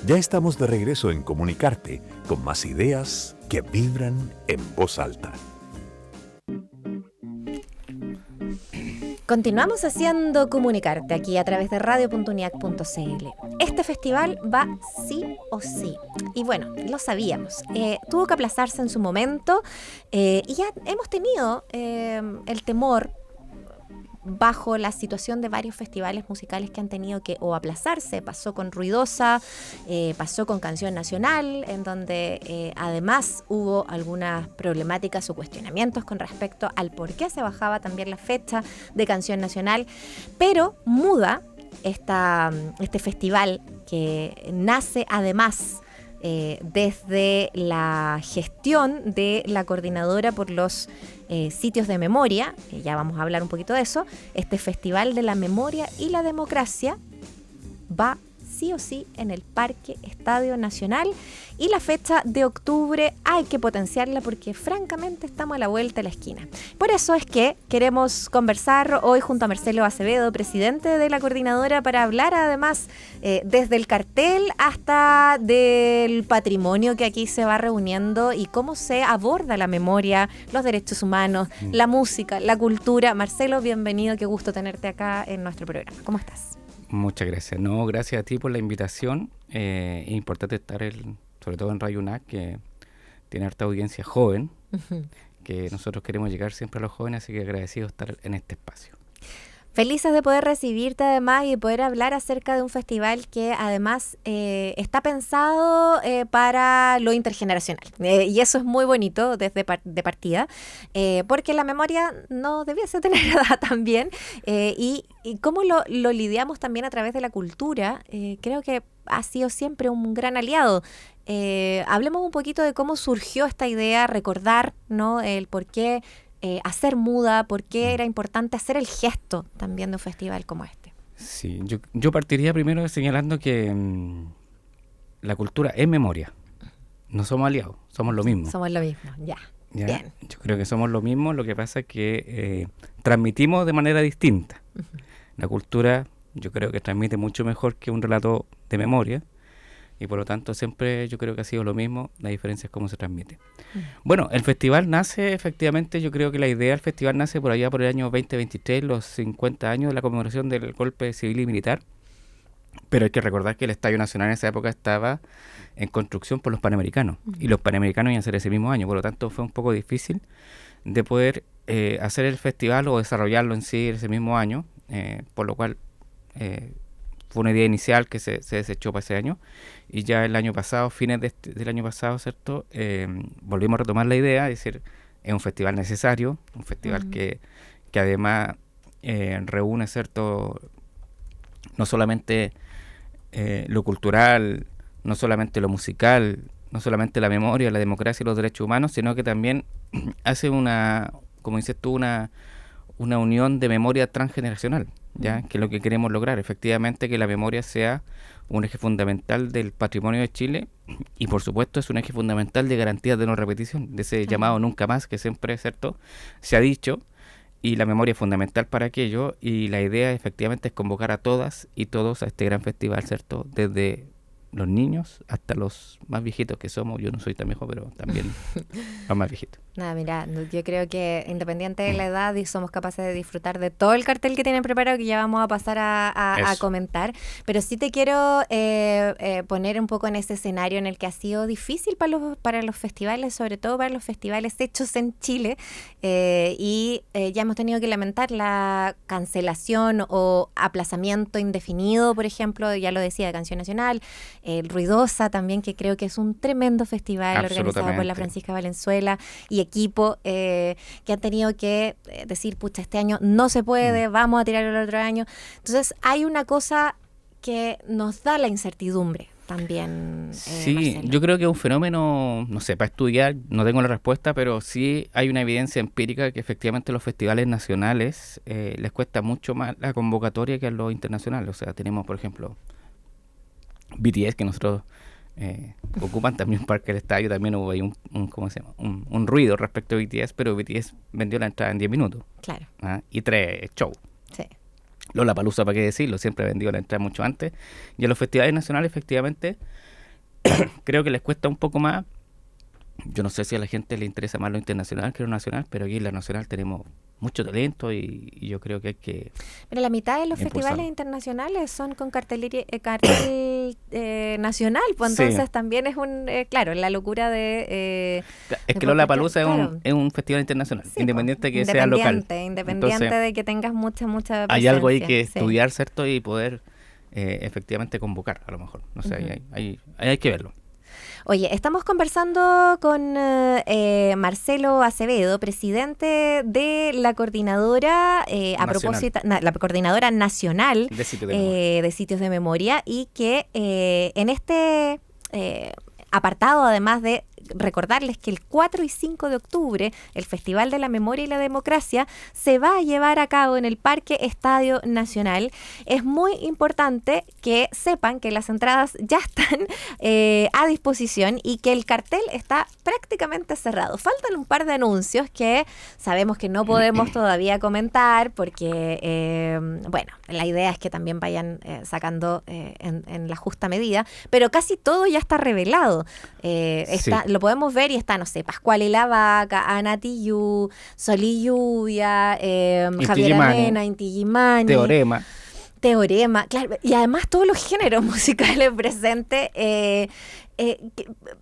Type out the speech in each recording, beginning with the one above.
Ya estamos de regreso en Comunicarte, con más ideas que vibran en voz alta. Continuamos haciendo Comunicarte aquí a través de radio.uniac.cl. Este festival va sí o sí. Y bueno, lo sabíamos. Tuvo que aplazarse en su momento y ya hemos tenido el temor bajo la situación de varios festivales musicales que han tenido que o aplazarse. Pasó con Ruidosa, pasó con Canción Nacional, en donde además hubo algunas problemáticas o cuestionamientos con respecto al por qué se bajaba también la fecha de Canción Nacional. Pero MUDA, este festival que nace además desde la gestión de la coordinadora por los sitios de memoria, que ya vamos a hablar un poquito de eso. Este Festival de la Memoria y la Democracia va sí o sí en el Parque Estadio Nacional, y la fecha de octubre hay que potenciarla porque francamente estamos a la vuelta de la esquina. Por eso es que queremos conversar hoy junto a Marcelo Acevedo, presidente de la coordinadora, para hablar además desde el cartel hasta del patrimonio que aquí se va reuniendo y cómo se aborda la memoria, los derechos humanos, la música, la cultura. Marcelo, bienvenido, qué gusto tenerte acá en nuestro programa. ¿Cómo estás? Muchas gracias. No, gracias a ti por la invitación. Es importante estar, sobre todo en Radio UNAC, que tiene harta audiencia joven, que nosotros queremos llegar siempre a los jóvenes, así que agradecido estar en este espacio. Felices de poder recibirte además y de poder hablar acerca de un festival que además está pensado para lo intergeneracional. Y eso es muy bonito desde de partida, porque la memoria no debiese tener edad también. Y cómo lo lidiamos también a través de la cultura, creo que ha sido siempre un gran aliado. Hablemos un poquito de cómo surgió esta idea, recordar, ¿no?, el por qué hacer MUDA, por qué era importante hacer el gesto también de un festival como este. Sí, yo partiría primero señalando que la cultura es memoria. No somos aliados, somos lo mismo. Somos lo mismo, ya. Bien. Yo creo que somos lo mismo, lo que pasa es que transmitimos de manera distinta. La cultura yo creo que transmite mucho mejor que un relato de memoria, y por lo tanto siempre yo creo que ha sido lo mismo, la diferencia es cómo se transmite. Bueno, el festival nace efectivamente, yo creo que la idea del festival nace por allá por el año 2023, los 50 años de la conmemoración del golpe civil y militar, pero hay que recordar que el Estadio Nacional en esa época estaba en construcción por los Panamericanos, y los Panamericanos iban a ser ese mismo año, por lo tanto fue un poco difícil de poder hacer el festival o desarrollarlo en sí ese mismo año, por lo cual fue una idea inicial que se desechó para ese año, y ya el año pasado, fines del año pasado, ¿cierto? Volvimos a retomar la idea, es decir, es un festival necesario, un festival que además reúne, ¿cierto?, no solamente lo cultural, no solamente lo musical, no solamente la memoria, la democracia y los derechos humanos, sino que también hace como dices tú, una unión de memoria transgeneracional, ¿ya? Que es lo que queremos lograr, efectivamente, que la memoria sea un eje fundamental del patrimonio de Chile, y por supuesto es un eje fundamental de garantías de no repetición, de ese llamado nunca más que siempre, ¿cierto?, se ha dicho, y la memoria es fundamental para aquello, y la idea efectivamente es convocar a todas y todos a este gran festival, ¿cierto?, desde los niños hasta los más viejitos que somos. Yo no soy tan viejo, pero también los más viejitos. Nada, mira, yo creo que independiente de la edad somos capaces de disfrutar de todo el cartel que tienen preparado, que ya vamos a pasar a comentar, pero sí te quiero poner un poco en ese escenario en el que ha sido difícil para los festivales, sobre todo para los festivales hechos en Chile, y ya hemos tenido que lamentar la cancelación o aplazamiento indefinido, por ejemplo, ya lo decía, de Canción Nacional, el Ruidosa también, que creo que es un tremendo festival organizado por la Francisca Valenzuela y equipo, que han tenido que decir, pucha, este año no se puede, vamos a tirarlo el otro año. Entonces hay una cosa que nos da la incertidumbre también. Sí, Marcelo. Yo creo que es un fenómeno, no sé, para estudiar, no tengo la respuesta, pero sí hay una evidencia empírica que efectivamente los festivales nacionales les cuesta mucho más la convocatoria que a los internacionales. O sea, tenemos, por ejemplo, BTS, que nosotros ocupan también Parque del Estadio. También hubo ahí un ruido respecto a BTS, pero BTS vendió la entrada en 10 minutos. Claro. Y 3 shows. Sí. Lollapalooza, para qué decirlo, siempre ha vendido la entrada mucho antes. Y en los festivales nacionales, efectivamente, creo que les cuesta un poco más. Yo no sé si a la gente le interesa más lo internacional que lo nacional, pero aquí en la nacional tenemos mucho talento y yo creo que hay que Pero la mitad de los impulsarlo. festivales internacionales son con cartel nacional, pues Sí. entonces también es claro, la locura de... Es de que Lollapalooza claro. es un festival internacional, Sí, independiente po, que sea local. Independiente Entonces, de que tengas mucha hay algo ahí que presencia, sí. estudiar, ¿cierto? Y poder efectivamente convocar, a lo mejor. No sé, Ujú. ahí hay que verlo. Oye, estamos conversando con Marcelo Acevedo, presidente de la coordinadora, la coordinadora nacional De sitio de memoria. de sitios de memoria, y que en este apartado, además de recordarles que el 4 y 5 de octubre el Festival de la Memoria y la Democracia se va a llevar a cabo en el Parque Estadio Nacional. Es muy importante que sepan que las entradas ya están a disposición y que el cartel está prácticamente cerrado. Faltan un par de anuncios que sabemos que no podemos todavía comentar porque, bueno, la idea es que también vayan sacando en la justa medida, pero casi todo ya está revelado. Sí. Lo podemos ver y está, no sé, Pascual y la Vaca, Ana Tijoux, Sol y Lluvia, Javier Inti-Illimani, Amena, Inti-Illimani, Teorema. claro, y además todos los géneros musicales presentes.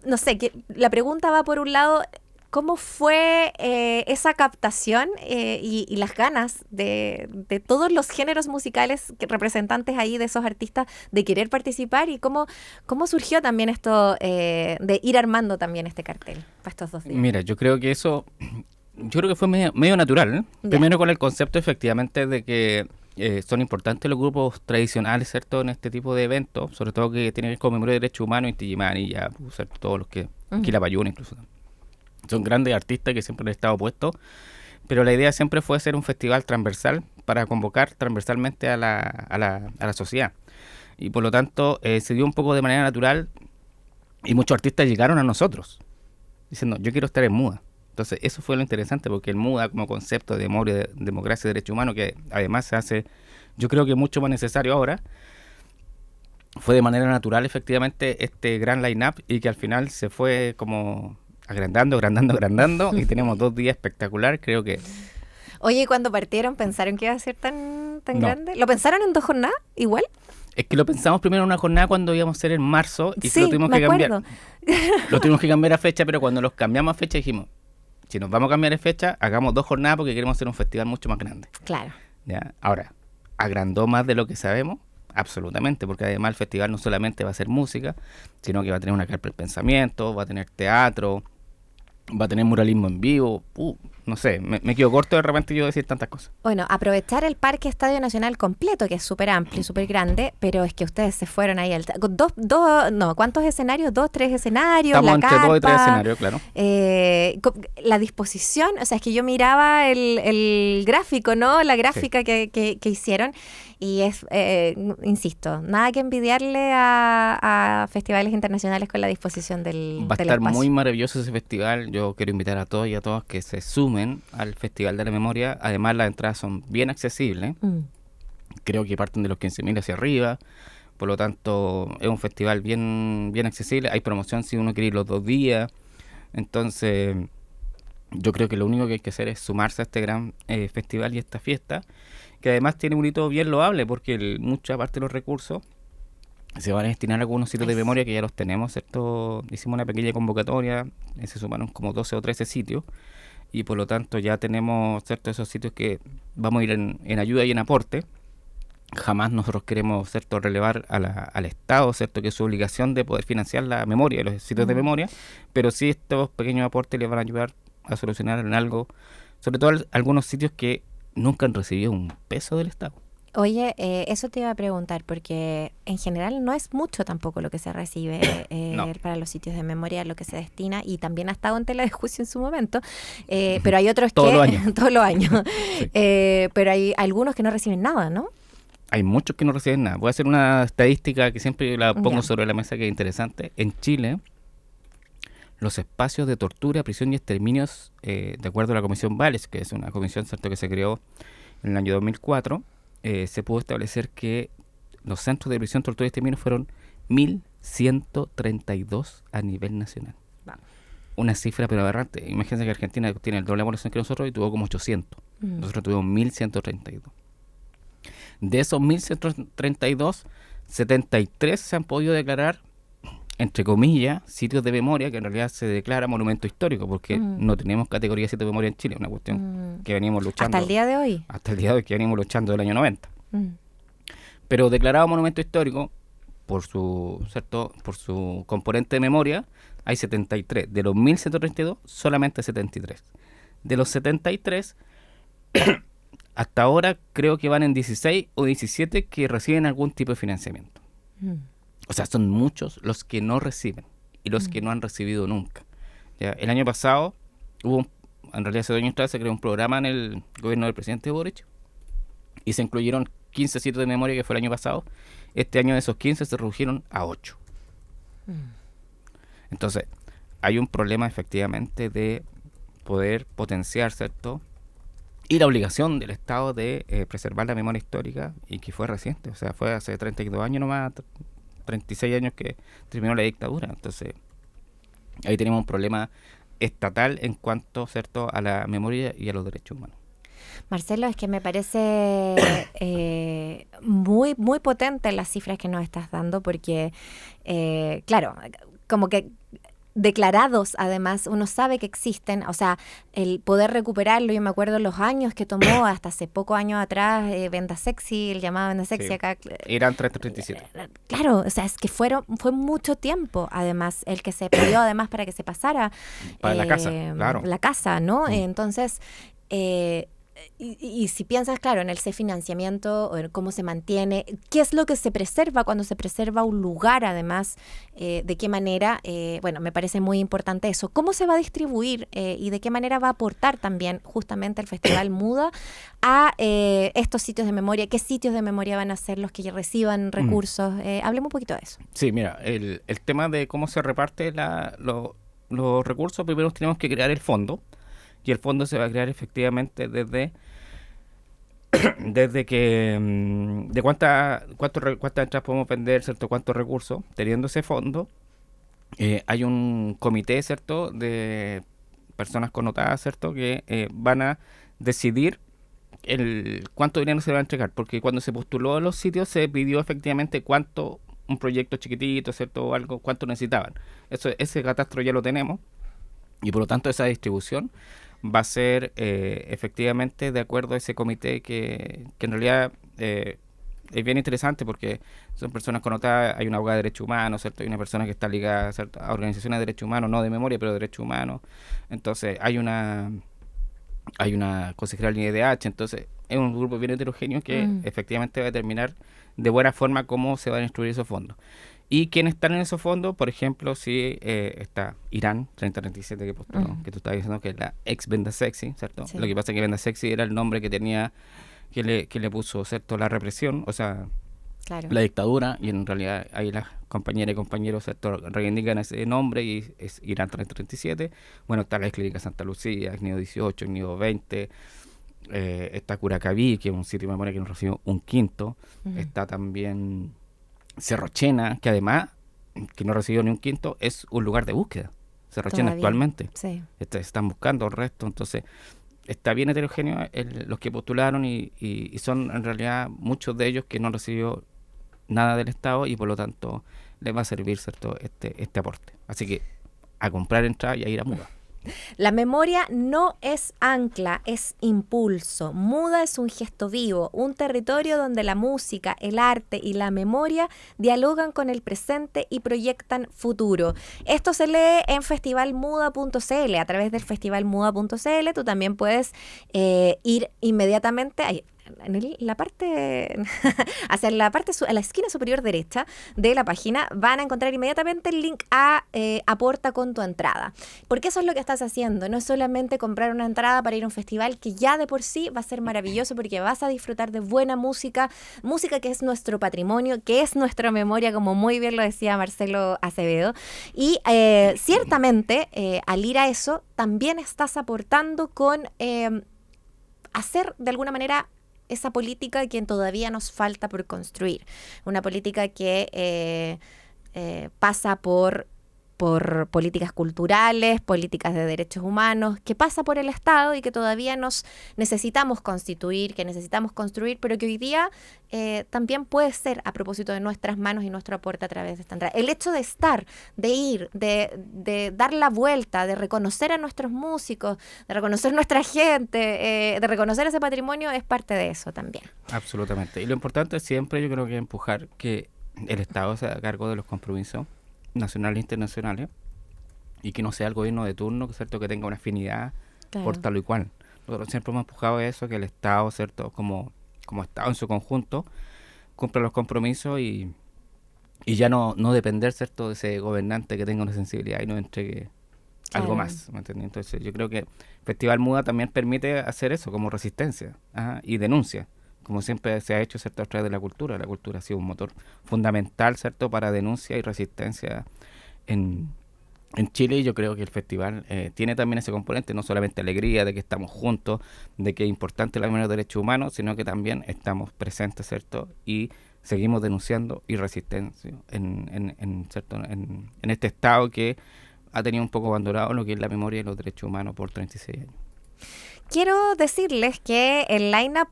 No sé, la pregunta va por un lado, ¿cómo fue esa captación y las ganas de todos los géneros musicales representantes ahí de esos artistas de querer participar y cómo surgió también esto de ir armando también este cartel para estos 2 días? Mira, yo creo que fue medio natural, ¿eh? Ya. Primero con el concepto efectivamente de que son importantes los grupos tradicionales, ¿cierto? En este tipo de eventos, sobre todo que tienen que ver con memoria de derechos humanos, Inti-Illimani, ya, ¿cierto? Todos los que, Quilapayún incluso. Son grandes artistas que siempre han estado puestos, pero la idea siempre fue hacer un festival transversal para convocar transversalmente a la sociedad. Y por lo tanto se dio un poco de manera natural y muchos artistas llegaron a nosotros diciendo, yo quiero estar en MUDA. Entonces eso fue lo interesante porque el MUDA como concepto de memoria, de democracia y derecho humano, que además se hace, yo creo que mucho más necesario ahora, fue de manera natural efectivamente este gran line-up y que al final se fue como agrandando y tenemos 2 días espectacular, creo que... Oye, cuando partieron, ¿pensaron que iba a ser tan No. grande? ¿Lo pensaron en 2 jornadas igual? Es que lo pensamos primero en una jornada cuando íbamos a ser en marzo y Sí, lo tuvimos me que cambiar. acuerdo. Lo tuvimos que cambiar a fecha, pero cuando los cambiamos a fecha dijimos, si nos vamos a cambiar de fecha, hagamos 2 jornadas porque queremos hacer un festival mucho más grande. Claro. ¿Ya? Ahora, ¿agrandó más de lo que sabemos? Absolutamente, porque además el festival no solamente va a ser música, sino que va a tener una carpa del pensamiento, va a tener teatro, va a tener muralismo en vivo. No sé, me quedo corto de repente yo decir tantas cosas. Bueno, aprovechar el Parque Estadio Nacional completo, que es súper amplio, súper grande, pero es que ustedes se fueron ahí con ¿cuántos escenarios? 2, 3 escenarios, Estamos la entre carpa, 2 y 3 escenarios, claro. la disposición, o sea, es que yo miraba el gráfico, ¿no? La gráfica que hicieron y es, insisto, nada que envidiarle a festivales internacionales con la disposición del Va a del estar espacio. muy maravilloso ese festival. Yo quiero invitar a todos y a todas que se sumen al Festival de la Memoria. Además, las entradas son bien accesibles. Mm. Creo que parten de los 15.000 hacia arriba. Por lo tanto, es un festival bien accesible. Hay promoción si uno quiere ir los 2 días. Entonces, yo creo que lo único que hay que hacer es sumarse a este gran festival y esta fiesta, que además tiene un hito bien loable, porque mucha parte de los recursos se van a destinar a algunos sitios de Eso. memoria que ya los tenemos, ¿cierto? Hicimos una pequeña convocatoria, se sumaron como 12 o 13 sitios, y por lo tanto ya tenemos, ¿cierto?, esos sitios que vamos a ir en ayuda y en aporte. Jamás nosotros queremos, ¿cierto?, relevar al Estado, ¿cierto?, que es su obligación de poder financiar la memoria, los sitios de memoria, pero sí estos pequeños aportes les van a ayudar a solucionar en algo, sobre todo algunos sitios que nunca han recibido un peso del Estado. Oye, eso te iba a preguntar, porque en general no es mucho tampoco lo que se recibe No. para los sitios de memoria, lo que se destina, y también ha estado en tela de juicio en su momento, pero hay otros Todos que... los años. todos los años. Sí. Pero hay algunos que no reciben nada, ¿no? Hay muchos que no reciben nada. Voy a hacer una estadística que siempre la pongo Ya. sobre la mesa, que es interesante. En Chile, los espacios de tortura, prisión y exterminios, de acuerdo a la Comisión Vales, que es una comisión, ¿cierto?, que se creó en el año 2004, se pudo establecer que los centros de prisión, tortura y exterminio fueron 132 a nivel nacional. Vamos. Una cifra pero aberrante. Imagínense que Argentina tiene el doble de población que nosotros y tuvo como 800. Nosotros tuvimos 1.132. De esos 1.132, 73 se han podido declarar, entre comillas, sitios de memoria, que en realidad se declara monumento histórico, porque no tenemos categoría de sitio de memoria en Chile, una cuestión que venimos luchando. ¿Hasta el día de hoy? Hasta el día de hoy, que venimos luchando del año 90. Pero declarado monumento histórico, por su componente de memoria, hay 73. De los 1.132, solamente 73. De los 73, hasta ahora creo que van en 16 o 17 que reciben algún tipo de financiamiento. O sea, son muchos los que no reciben y los que no han recibido nunca. ¿Ya? El año pasado en realidad hace 2 años atrás se creó un programa en el gobierno del presidente Boric y se incluyeron 15 sitios de memoria, que fue el año pasado. Este año de esos 15 se redujeron a 8. Entonces, hay un problema efectivamente de poder potenciar, ¿cierto? Y la obligación del Estado de preservar la memoria histórica, y que fue reciente, o sea, fue hace 32 años nomás, 36 años que terminó la dictadura. Entonces, ahí tenemos un problema estatal en cuanto, ¿cierto?, a la memoria y a los derechos humanos. Marcelo, es que me parece muy, muy potente las cifras que nos estás dando, porque, claro, como que declarados, además, uno sabe que existen, o sea, el poder recuperarlo. Yo me acuerdo los años que tomó, hasta hace pocos años atrás, Venda Sexy, el llamado Venda Sexy, sí. Acá. Eran 337. Claro, o sea, es que fue mucho tiempo, además, el que se pidió, además, para que se pasara. Para la casa, claro. La casa, ¿no? Entonces, y si piensas, claro, en ese financiamiento, o en cómo se mantiene, qué es lo que se preserva cuando se preserva un lugar, además, de qué manera, bueno, me parece muy importante eso. ¿Cómo se va a distribuir y de qué manera va a aportar también justamente el Festival Muda a estos sitios de memoria? ¿Qué sitios de memoria van a ser los que reciban recursos? Hablemos un poquito de eso. Sí, mira, el tema de cómo se reparte los recursos, primero tenemos que crear el fondo. Y el fondo se va a crear efectivamente desde que de cuántas entradas podemos vender, ¿cierto? Cuántos recursos. Teniendo ese fondo, hay un comité, ¿cierto?, de personas connotadas, ¿cierto?, que van a decidir cuánto dinero se va a entregar, porque cuando se postuló a los sitios se pidió efectivamente cuánto, un proyecto chiquitito, ¿cierto?, o algo, cuánto necesitaban. Ese catastro ya lo tenemos, y por lo tanto esa distribución va a ser efectivamente de acuerdo a ese comité que en realidad es bien interesante, porque son personas connotadas. Hay una abogada de derechos humanos, ¿cierto? Hay una persona que está ligada, ¿cierto?, a organizaciones de derechos humanos, no de memoria, pero de derechos humanos. Entonces hay una consejera del IDH. Entonces es un grupo bien heterogéneo que efectivamente va a determinar de buena forma cómo se van a instruir esos fondos. Y quienes están en esos fondos, por ejemplo, si está Irán 3037 que postuló, que tú estabas diciendo que es la ex Venda Sexy, ¿cierto? Sí. Lo que pasa es que Venda Sexy era el nombre que tenía, que le puso, ¿cierto?, la represión, o sea, claro, la dictadura, y en realidad ahí las compañeras y compañeros, ¿cierto?, reivindican ese nombre y es Irán 3037. Bueno, está la Clínica Santa Lucía, CNIO 18, CNIO 20, está Curacaví, que es un sitio de memoria que nos recibió un quinto, está también Cerro Chena, que además, que no recibió ni un quinto, es un lugar de búsqueda. Cerro Chena actualmente. Sí. Están buscando el resto, entonces está bien heterogéneo los que postularon y son en realidad muchos de ellos que no recibió nada del Estado y por lo tanto les va a servir, ¿cierto?, este aporte. Así que a comprar entrada y a ir a Muda. La memoria no es ancla, es impulso. Muda es un gesto vivo, un territorio donde la música, el arte y la memoria dialogan con el presente y proyectan futuro. Esto se lee en festivalmuda.cl. A través del festivalmuda.cl tú también puedes ir inmediatamente a la parte hacia la parte a la esquina superior derecha de la página van a encontrar inmediatamente el link a aporta con tu entrada, porque eso es lo que estás haciendo. No es solamente comprar una entrada para ir a un festival que ya de por sí va a ser maravilloso, porque vas a disfrutar de buena música que es nuestro patrimonio, que es nuestra memoria, como muy bien lo decía Marcelo Acevedo, y ciertamente al ir a eso también estás aportando con hacer de alguna manera esa política que todavía nos falta por construir. Una política que pasa por políticas culturales, políticas de derechos humanos, que pasa por el Estado y que todavía nos necesitamos constituir, que necesitamos construir, pero que hoy día también puede ser a propósito de nuestras manos y nuestro aporte a través de esta entrada. El hecho de estar, de ir, de dar la vuelta, de reconocer a nuestros músicos, de reconocer nuestra gente, de reconocer ese patrimonio es parte de eso también. Absolutamente. Y lo importante siempre yo creo que es empujar que el Estado se haga cargo de los compromisos nacionales e internacionales y que no sea el gobierno de turno, ¿cierto?, que tenga una afinidad por tal y cual. Nosotros siempre hemos empujado eso, que el Estado, ¿cierto?, como Estado en su conjunto, cumpla los compromisos y ya no depender, ¿cierto?, de ese gobernante que tenga una sensibilidad y nos entregue algo más, ¿me entiendes? Entonces yo creo que Festival Muda también permite hacer eso como resistencia y denuncia, como siempre se ha hecho, ¿cierto?, a través de la cultura. La cultura ha sido un motor fundamental, ¿cierto?, para denuncia y resistencia en Chile, y yo creo que el festival tiene también ese componente, no solamente alegría de que estamos juntos, de que es importante la memoria de los derechos humanos, sino que también estamos presentes, ¿cierto?, y seguimos denunciando y resistencia ¿cierto?, en este Estado que ha tenido un poco abandonado lo que es la memoria de los derechos humanos por 36 años. Quiero decirles que el line-up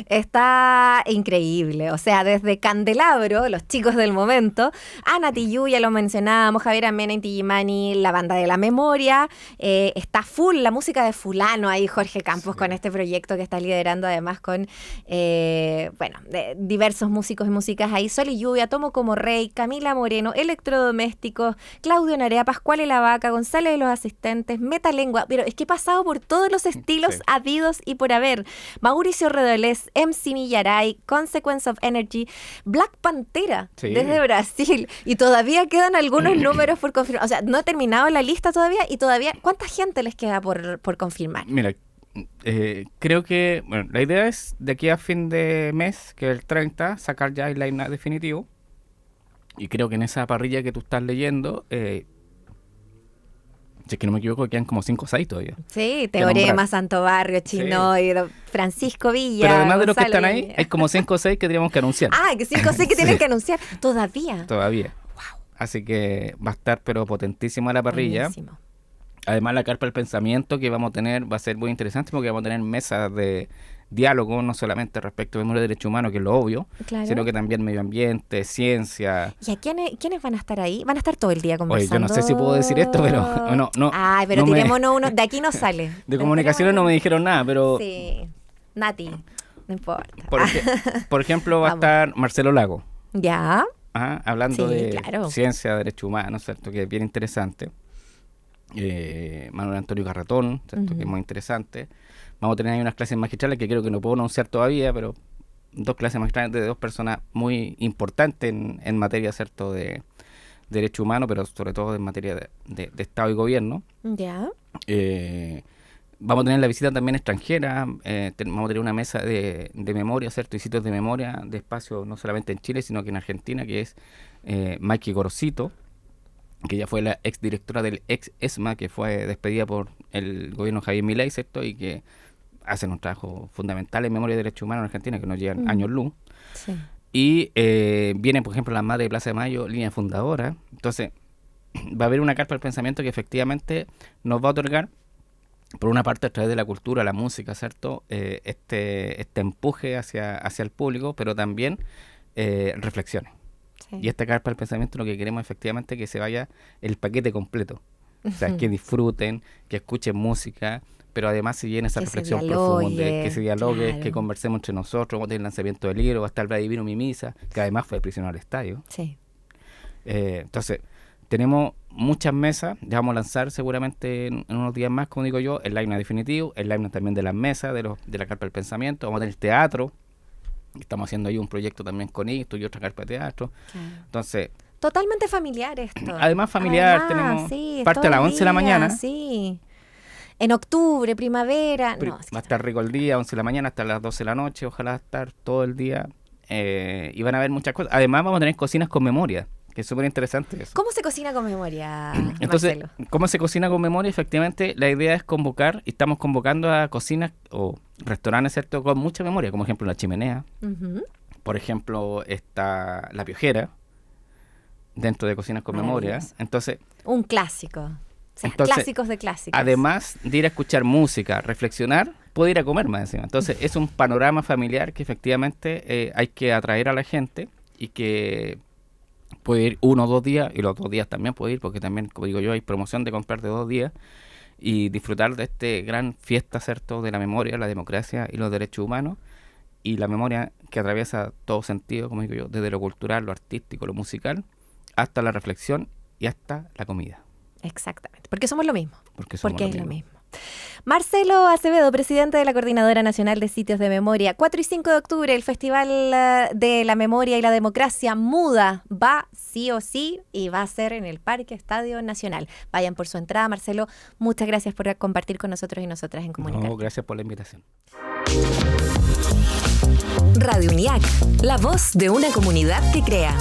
está increíble. O sea, desde Candelabro, los chicos del momento, Ana Tijoux, ya lo mencionábamos, Javier Amena, Inti Illimani, la banda de la memoria, está full la música de fulano ahí, Jorge Campos, con este proyecto que está liderando además con de diversos músicos y músicas ahí, Sol y Lluvia, Tomo como Rey, Camila Moreno, Electrodomésticos, Claudio Narea, Pascual y la Vaca, González de los Asistentes, Metalengua, pero es que he pasado por todos los estilos habidos y por haber. Mauricio Redolés, MC Millaray, Consequence of Energy, Black Pantera, desde Brasil, y todavía quedan algunos números por confirmar. O sea, no he terminado la lista todavía, y todavía, ¿cuánta gente les queda por confirmar? Mira, creo que, la idea es de aquí a fin de mes, que el 30, sacar ya el line definitivo, y creo que en esa parrilla que tú estás leyendo, si es que no me equivoco, quedan como 5 o 6 todavía. Sí, Teorema, Santo Barrio, Chinoy, Francisco Villa. Pero además de González, los que están ahí, hay como 5 o 6 que tenemos que anunciar. Que 5 o 6 que tienen que anunciar. ¿Todavía? Wow. Así que va a estar pero potentísima la parrilla. Buenísimo. Además, la carpa del pensamiento que vamos a tener va a ser muy interesante, porque vamos a tener mesas de diálogo, no solamente respecto a memoria de derechos humanos, que es lo obvio, sino que también medio ambiente, ciencia. ¿Y a quiénes van a estar ahí? ¿Van a estar todo el día conversando? Oye, yo no sé si puedo decir esto, pero no. Ay, pero no tirémonos uno, de aquí no sale. De comunicaciones no me dijeron nada, pero... Sí, Nati, no importa. Por ejemplo, va a estar Marcelo Lago. ¿Ya? Hablando de ciencia, derechos humanos, ¿cierto?, que es bien interesante. Manuel Antonio Carretón, ¿cierto?, que es muy interesante. Vamos a tener ahí unas clases magistrales que creo que no puedo anunciar todavía, pero 2 clases magistrales de 2 personas muy importantes en materia, ¿cierto?, de derechos humanos, pero sobre todo en materia de Estado y gobierno. Ya. Vamos a tener la visita también extranjera, vamos a tener una mesa de memoria, ¿cierto?, y sitios de memoria de espacio no solamente en Chile, sino que en Argentina, que es Maiki Gorosito, que ya fue la exdirectora del ex-ESMA, que fue despedida por el gobierno Javier Milei, ¿cierto?, y que hacen un trabajo fundamental en memoria de derechos humanos en Argentina, que nos llevan años luz. Sí. Y vienen, por ejemplo, las madres de Plaza de Mayo, línea fundadora. Entonces, va a haber una carta del pensamiento que efectivamente nos va a otorgar, por una parte, a través de la cultura, la música, ¿cierto?, este empuje hacia el público, pero también reflexiones. Sí. Y esta carpa del pensamiento, lo que queremos efectivamente es que se vaya el paquete completo. O sea, que disfruten, que escuchen música, pero además se llene esa reflexión profunda, que se dialogue, que conversemos entre nosotros. Vamos a tener el lanzamiento del libro, va a estar Vladimiro Mimisa, que además fue prisionero al estadio. Sí. Entonces, tenemos muchas mesas, ya vamos a lanzar seguramente en unos días más, como digo yo, el line definitivo, el line también de las mesas, de la carpa del pensamiento. Vamos a tener teatro, estamos haciendo ahí un proyecto también con esto y otra carpa de teatro. Claro. Entonces... Totalmente familiar esto. Además familiar, tenemos parte a las 11 de la mañana. Sí. En octubre, primavera. Va a estar rico el día, 11 de la mañana hasta las 12 de la noche, ojalá estar todo el día. Y van a haber muchas cosas. Además vamos a tener cocinas con memoria, que es súper interesante eso. ¿Cómo se cocina con memoria, Entonces, Marcelo? ¿cómo se cocina con memoria? Efectivamente, la idea es convocar, y estamos convocando a cocinas o restaurantes, ¿cierto?, con mucha memoria, como ejemplo La Chimenea, Por ejemplo, está La Piojera, dentro de Cocinas con Memoria. Entonces, un clásico. O sea, entonces, clásicos de clásicos. además de ir a escuchar música, reflexionar, puede ir a comer más encima. Entonces, es un panorama familiar que efectivamente hay que atraer a la gente y que puede ir 1 o 2 días, y los 2 días también puede ir, porque también, como digo yo, hay promoción de comprar de 2 días y disfrutar de este gran fiesta, ¿cierto?, de la memoria, la democracia y los derechos humanos, y la memoria que atraviesa todo sentido, como digo yo, desde lo cultural, lo artístico, lo musical, hasta la reflexión y hasta la comida. Exactamente, porque somos lo mismo. Porque es lo mismo. Marcelo Acevedo, presidente de la Coordinadora Nacional de Sitios de Memoria. 4 y 5 de octubre, el Festival de la Memoria y la Democracia muda. Va sí o sí y va a ser en el Parque Estadio Nacional. Vayan por su entrada. Marcelo, muchas gracias por compartir con nosotros y nosotras en Comunicar. No, gracias por la invitación. Radio UNIAC, la voz de una comunidad que crea.